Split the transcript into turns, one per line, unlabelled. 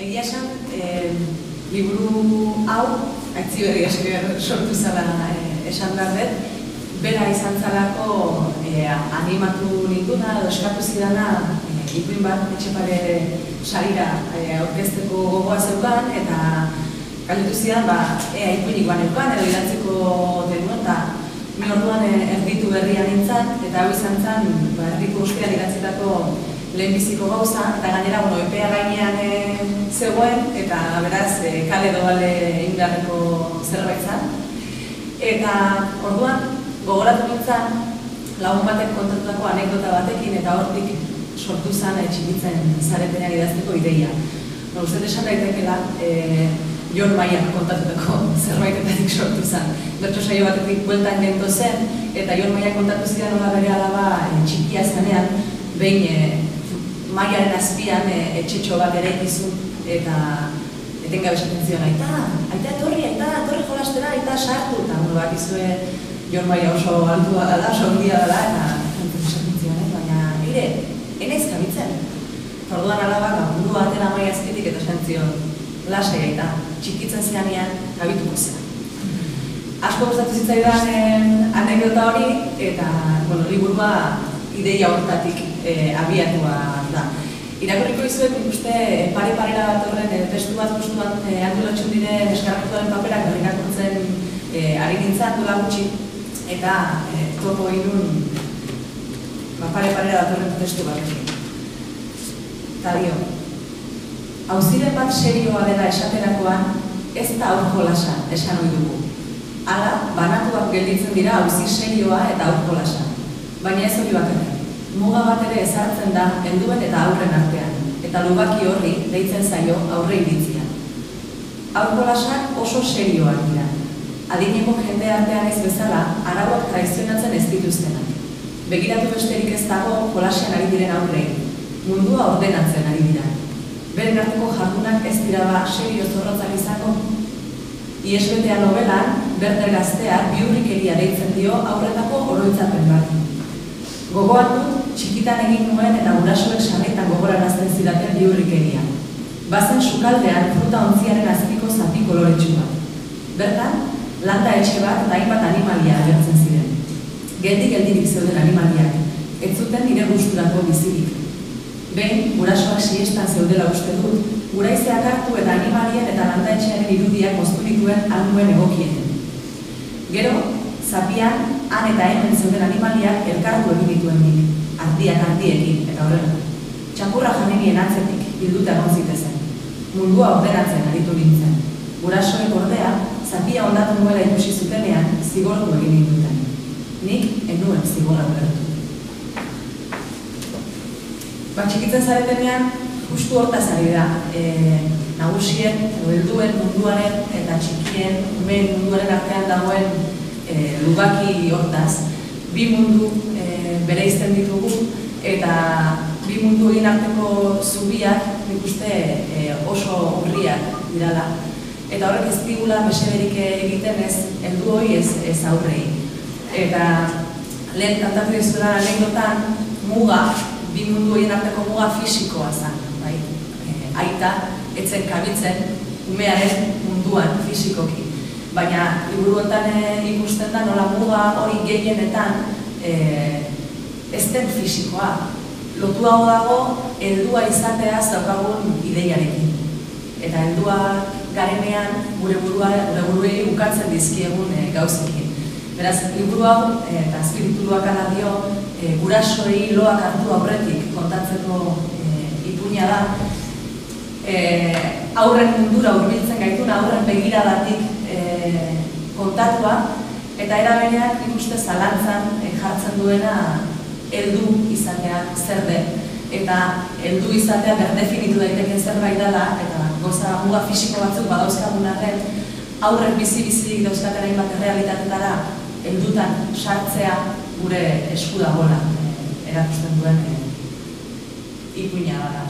Egia esan, liburu hau, aitzi berri asko sortu zala esan behar dut, bera izan zalako animatu ninduna, edo eskatu zidana, ipuin bat Etxepare sarira aurkezteko gogoa zeukan, eta galdetu zidan, ea ipuinik baneukan, edo idatzeko denuen, eta ni orduan erditu berrian nintzen, eta hau izan zen, erditu ostean idatzitako lehenbiziko gauza, eta gainera, epea gainean zegoen, eta beraz, kale dobale ingarreko zerbait zen. Eta orduan, gogoratu nintzen, lagun batek kontatutako anekdota batekin, eta hortik sortu zen txikitzen zaretenean idazteko ideia. Uste esan daitekela, Jon Maiak kontatutako zerbaitetatik sortu zen. Bertso saio batetik bueltan gento zen, eta Jon Maiak kontatu zidan nola bere alaba txikia zenean, behin Maiaren azpian etxetxo bat ere ikizu, eta etengabe esaten zion, aita etorri jolastera, aita sartu, eta bat izue Jon Maia oso altua dela, oso ondia dela, eta esaten zion, baina ere, enaiz kabitzen. Orduan alabak, burua atera Maia azketik eta esan zion, lasai aita, txikitzen zeanean, kabituko zean. Asko gustatu zitzaidan anekdota hori, eta liburua ideia horretatik abiatua da. Irakurriko izuet, ikuste pare-parera bat horren testu bat justuan antolatxun diren eskarratuaren paperak berrirakurtzen ari nintzen dola gutxi, eta topo inun pare-parera bat horren testu bat egin. Eta dio, auziren bat serioa dela esaterakoan, ez da aur jolasa esan ohi dugu. Hala, banatuak gelditzen dira auzi serioa eta aur jolasa. Baina ez hori bakarrik. Muga bat ere ezartzen da helduen eta aurren artean, eta lubaki horri deitzen zaio aurre iritzia. Aur jolasak oso serioak dira. Adineko jende artean ez bezala, arauak traizionatzen ez dituztenak. Begiratu besterik ez dago jolasean ari diren aurrei. Mundua ordenatzen ari dira. Beren arteko jardunak ez dira serio zorrotzak izango. Iesbetea novelan, Berder gazteak bihurrikeria deitzen dio aurretako oroitzapen bat. Gogoan dut, txikitan egin nuen eta gurasoek sarritan gogorarazten zidaten bihurrikeria. Bazen sukaldean fruta ontziaren azpiko zapi koloretsu bat. Bertan, landa etxe bat eta hainbat animalia agertzen ziren. Geldik zeuden animaliak, ez zuten nire gusturako bizirik. Behin, gurasoak siestan zeudela uste dut, guraizeak hartu eta animalien eta landa etxearen irudiak moztu dituen almuen egokienen. Gero, zapian, han eta hemen zeuden animaliak elkartu egin dituen nik, ardiekin eta horrela. Txakurra janenien atzetik, bilduta egon zitezen. Mundua ordenatzen aritu nintzen. Gurasoek ordea, zapia ondatu nuela ikusi zutenean, zigortu egin ninduten. Nik enuen zigorra ulertu. Txikitzen zaretenean, justu hortaz ari da. Nagusien, helduen munduaren eta txikien, umeen munduaren artean dagoen lubaki hortaz, bi mundu bereizten ditugu, eta bi mundu egin arteko zubiak nik uste oso urriak dirala. Eta horrek ez digula mesederik egiten ez heldu hori ez aurrei. Eta lehen kantatu dizudan anekdotan, muga, bi mundu egin arteko muga fisikoa zen. Aita, etzen kabitzen, umearen munduan fisikoki. Baina, liburu honetan ikusten da nola muga hori gehienetan ez den fisikoa. Lotua dago, heldua izateaz daukagun ideiarekin. Eta heldua garenean gure buruei ukatzen dizkiegun gauzekin. Beraz, liburu hau, eta azpirituloak ala dio, gurasoei loak hartu aurretik kontatzeko ipuina da. Aurren mundura hurbiltzen gaituna, aurren begiradatik kontatua, eta erabenean ikuste zalantzan jartzen duena heldu izatea zer den, eta heldu izatea berdefinitu daiteken zerbait dela, eta goza muga fisiko batzuk badauzkagun arren, aurren bizi-bizirik dauzkaten hainbat errealitatetara heldutan sartzea gure esku dagoela erakusten duen ipuina da.